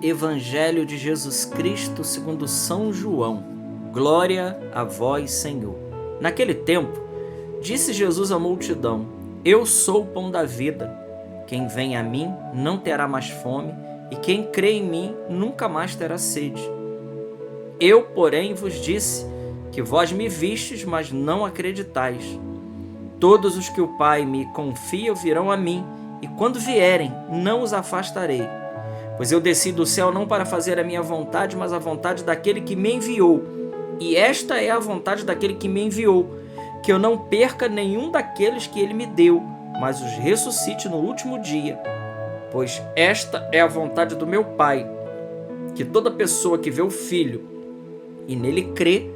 Evangelho de Jesus Cristo segundo São João. Glória a vós, Senhor. Naquele tempo, disse Jesus à multidão: Eu sou o pão da vida. Quem vem a mim não terá mais fome, e quem crê em mim nunca mais terá sede. Eu, porém, vos disse que vós me vistes, mas não acreditais. Todos os que o Pai me confia virão a mim, e quando vierem, não os afastarei. Pois eu desci do céu não para fazer a minha vontade, mas a vontade daquele que me enviou. E esta é a vontade daquele que me enviou, que eu não perca nenhum daqueles que ele me deu, mas os ressuscite no último dia. Pois esta é a vontade do meu Pai, que toda pessoa que vê o Filho e nele crê,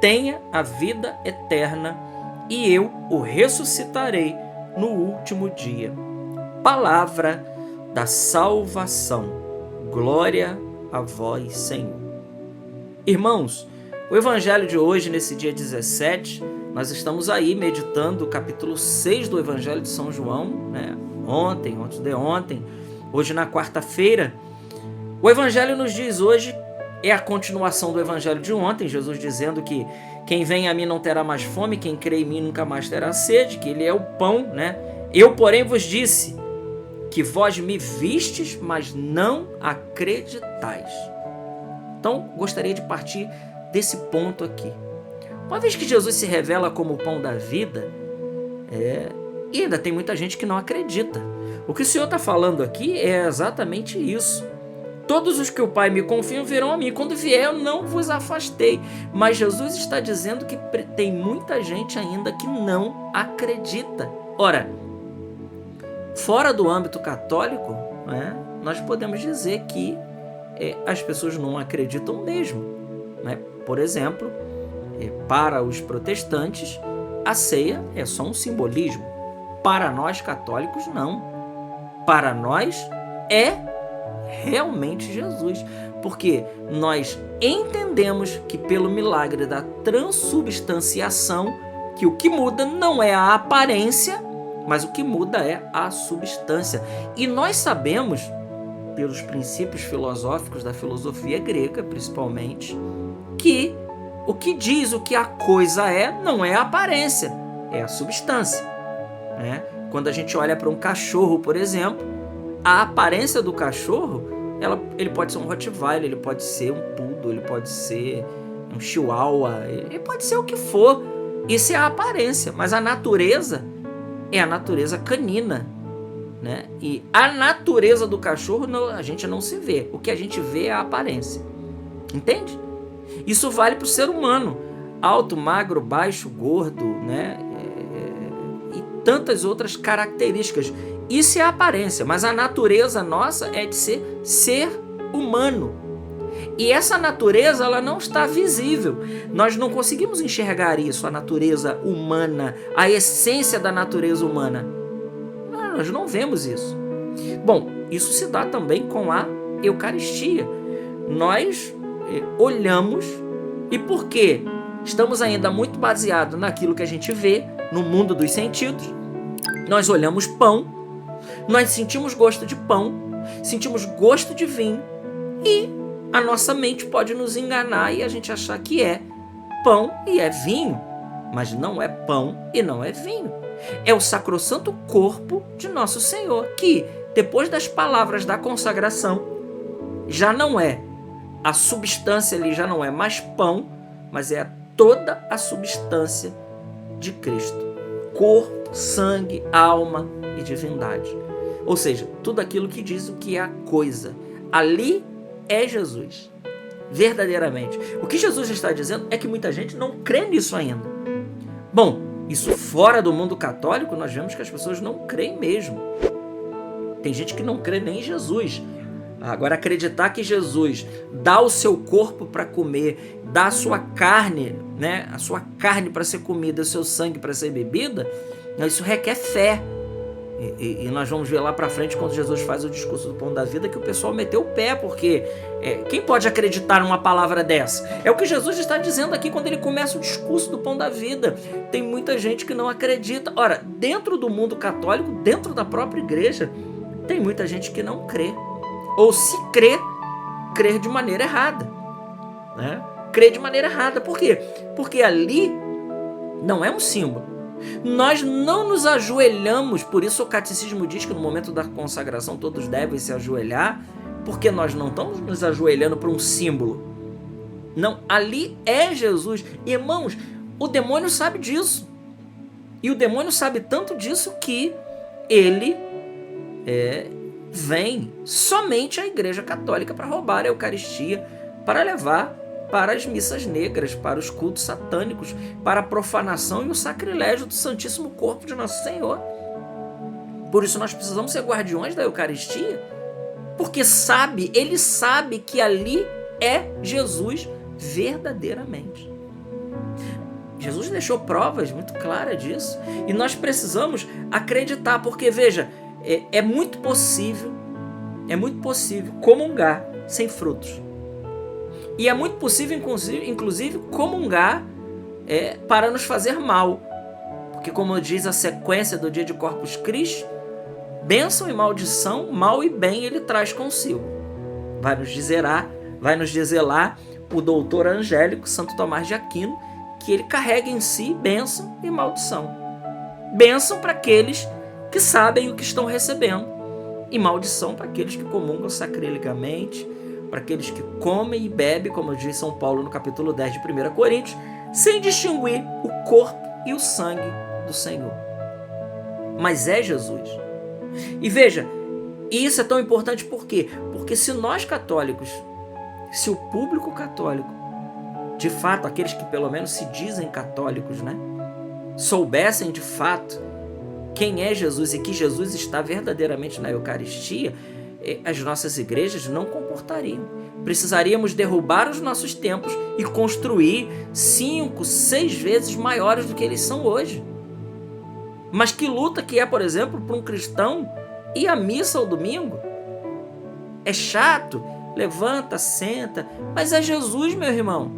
tenha a vida eterna, e eu o ressuscitarei no último dia. Palavra da salvação. Glória a vós, Senhor. Irmãos, o Evangelho de hoje, nesse dia 17, nós estamos aí meditando o capítulo 6 do Evangelho de São João, né? Ontem, antes de ontem, hoje na quarta-feira. O Evangelho nos diz hoje, é a continuação do Evangelho de ontem, Jesus dizendo que quem vem a mim não terá mais fome, quem crê em mim nunca mais terá sede, que ele é o pão, né? Eu, porém, vos disse que vós me vistes, mas não acreditais. Então, gostaria de partir desse ponto aqui. Uma vez que Jesus se revela como o pão da vida, e ainda tem muita gente que não acredita. O que o Senhor está falando aqui é exatamente isso. Todos os que o Pai me confiam virão a mim. Quando vier, eu não vos afastei. Mas Jesus está dizendo que tem muita gente ainda que não acredita. Ora, fora do âmbito católico, né, nós podemos dizer que as pessoas não acreditam mesmo. Né? Por exemplo, para os protestantes, a ceia é só um simbolismo. Para nós católicos, não. Para nós é realmente Jesus, porque nós entendemos que pelo milagre da transubstanciação, que o que muda não é a aparência, mas o que muda é a substância. E nós sabemos, pelos princípios filosóficos da filosofia grega, principalmente, que o que diz o que a coisa é não é a aparência, é a substância, né? Quando a gente olha para um cachorro, por exemplo, a aparência do cachorro, ele pode ser um Rottweiler, ele pode ser um Poodle, ele pode ser um Chihuahua, ele pode ser o que for. Isso é a aparência, mas a natureza é a natureza canina, né? E a natureza do cachorro a gente não se vê. O que a gente vê é a aparência. Entende? Isso vale para o ser humano. Alto, magro, baixo, gordo, né? E tantas outras características. Isso é a aparência, mas a natureza nossa é de ser humano. E essa natureza, ela não está visível. Nós não conseguimos enxergar isso, a natureza humana, a essência da natureza humana. Nós não vemos isso. Bom, isso se dá também com a Eucaristia. Nós olhamos, e porque estamos ainda muito baseados naquilo que a gente vê, no mundo dos sentidos, nós olhamos pão, nós sentimos gosto de pão, sentimos gosto de vinho, e a nossa mente pode nos enganar e a gente achar que é pão e é vinho, mas não é pão e não é vinho. É o sacrossanto corpo de nosso Senhor, que depois das palavras da consagração, já não é a substância ali, já não é mais pão, mas é toda a substância de Cristo. Corpo, sangue, alma e divindade. Ou seja, tudo aquilo que diz o que é a coisa. Ali é Jesus. Verdadeiramente. O que Jesus está dizendo é que muita gente não crê nisso ainda. Bom, isso fora do mundo católico, nós vemos que as pessoas não creem mesmo. Tem gente que não crê nem em Jesus. Agora, acreditar que Jesus dá o seu corpo para comer, dá a sua carne, né? A sua carne para ser comida, o seu sangue para ser bebida, isso requer fé. E nós vamos ver lá para frente, quando Jesus faz o discurso do pão da vida, que o pessoal meteu o pé, porque quem pode acreditar numa palavra dessa? É o que Jesus está dizendo aqui quando ele começa o discurso do pão da vida. Tem muita gente que não acredita. Ora, dentro do mundo católico, dentro da própria igreja, tem muita gente que não crê. Ou se crê, crer de maneira errada, né? Crer de maneira errada. Por quê? Porque ali não é um símbolo. Nós não nos ajoelhamos, por isso o catecismo diz que no momento da consagração todos devem se ajoelhar, porque nós não estamos nos ajoelhando para um símbolo. Não, ali é Jesus. Irmãos, o demônio sabe disso. E o demônio sabe tanto disso que ele vem somente à Igreja Católica para roubar a Eucaristia, para levar para as missas negras, para os cultos satânicos, para a profanação e o sacrilégio do Santíssimo Corpo de Nosso Senhor. Por isso nós precisamos ser guardiões da Eucaristia, porque ele sabe que ali é Jesus verdadeiramente. Jesus deixou provas muito claras disso, e nós precisamos acreditar, porque veja, é muito possível comungar sem frutos. E é muito possível, inclusive, comungar para nos fazer mal. Porque, como diz a sequência do dia de Corpus Christi, bênção e maldição, mal e bem ele traz consigo. Vai nos dizer lá o doutor angélico Santo Tomás de Aquino, que ele carrega em si bênção e maldição. Bênção para aqueles que sabem o que estão recebendo, e maldição para aqueles que comungam sacrilegamente, para aqueles que comem e bebem, como diz São Paulo no capítulo 10 de 1 Coríntios, sem distinguir o corpo e o sangue do Senhor. Mas é Jesus. E veja, isso é tão importante por quê? Porque se nós católicos, se o público católico, de fato, aqueles que pelo menos se dizem católicos, né, soubessem de fato quem é Jesus e que Jesus está verdadeiramente na Eucaristia, as nossas igrejas não comportariam. Precisaríamos derrubar os nossos templos e construir 5, 6 vezes maiores do que eles são hoje. Mas que luta que é, por exemplo, para um cristão ir à missa ao domingo? É chato, levanta, senta, mas é Jesus, meu irmão.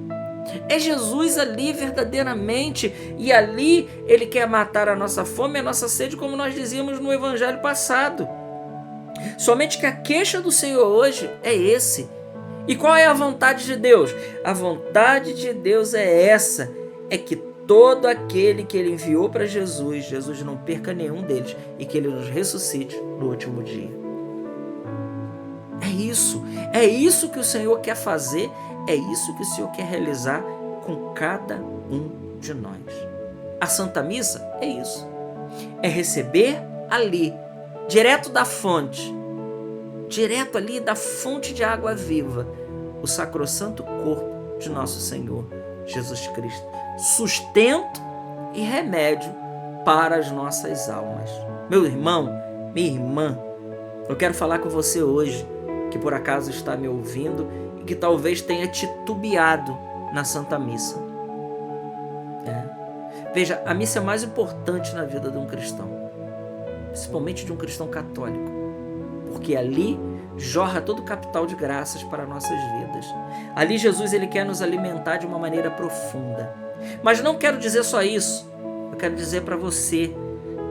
É Jesus ali verdadeiramente, e ali ele quer matar a nossa fome e a nossa sede, como nós dizíamos no evangelho passado. Somente que a queixa do Senhor hoje é esse. E qual é a vontade de Deus? A vontade de Deus é essa, é que todo aquele que ele enviou para Jesus não perca nenhum deles, e que ele nos ressuscite no último dia. É isso que o Senhor quer fazer, é isso que o Senhor quer realizar com cada um de nós. A Santa Missa é isso, é receber ali, direto da fonte, direto ali da fonte de água viva, o sacrossanto corpo de nosso Senhor Jesus Cristo, sustento e remédio para as nossas almas. Meu irmão, minha irmã, eu quero falar com você hoje, que por acaso está me ouvindo e que talvez tenha titubeado na Santa Missa. Veja, a missa é mais importante na vida de um cristão, principalmente de um cristão católico, porque ali jorra todo o capital de graças para nossas vidas. Ali Jesus ele quer nos alimentar de uma maneira profunda. Mas não quero dizer só isso. Eu quero dizer para você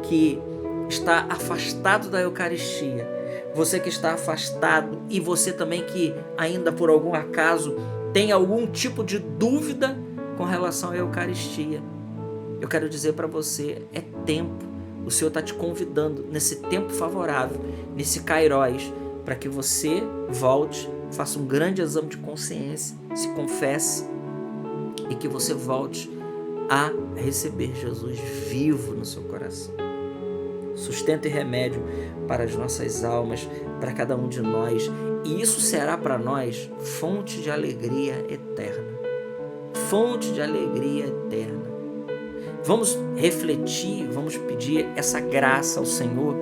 que está afastado da Eucaristia, você que está afastado e você também que ainda por algum acaso tem algum tipo de dúvida com relação à Eucaristia. Eu quero dizer para você, é tempo. O Senhor está te convidando nesse tempo favorável, nesse Kairos, para que você volte, faça um grande exame de consciência, se confesse e que você volte a receber Jesus vivo no seu coração. Sustento e remédio para as nossas almas, para cada um de nós, e isso será para nós fonte de alegria eterna. Fonte de alegria eterna. Vamos refletir, vamos pedir essa graça ao Senhor,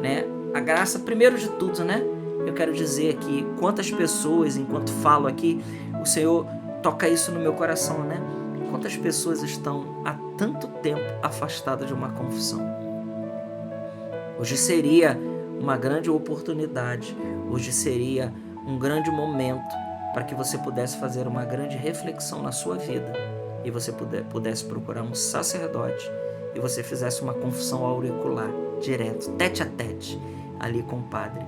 né? A graça, primeiro de tudo, né? Eu quero dizer aqui, quantas pessoas, enquanto falo aqui, o Senhor toca isso no meu coração, né? Quantas pessoas estão há tanto tempo afastadas de uma confissão. Hoje seria uma grande oportunidade, hoje seria um grande momento para que você pudesse fazer uma grande reflexão na sua vida e você pudesse procurar um sacerdote e você fizesse uma confissão auricular, direto, tete a tete, ali com o padre,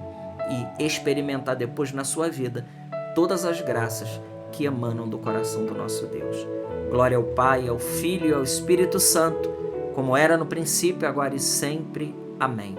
e experimentar depois na sua vida todas as graças que emanam do coração do nosso Deus. Glória ao Pai, ao Filho e ao Espírito Santo, como era no princípio, agora e sempre. Amém.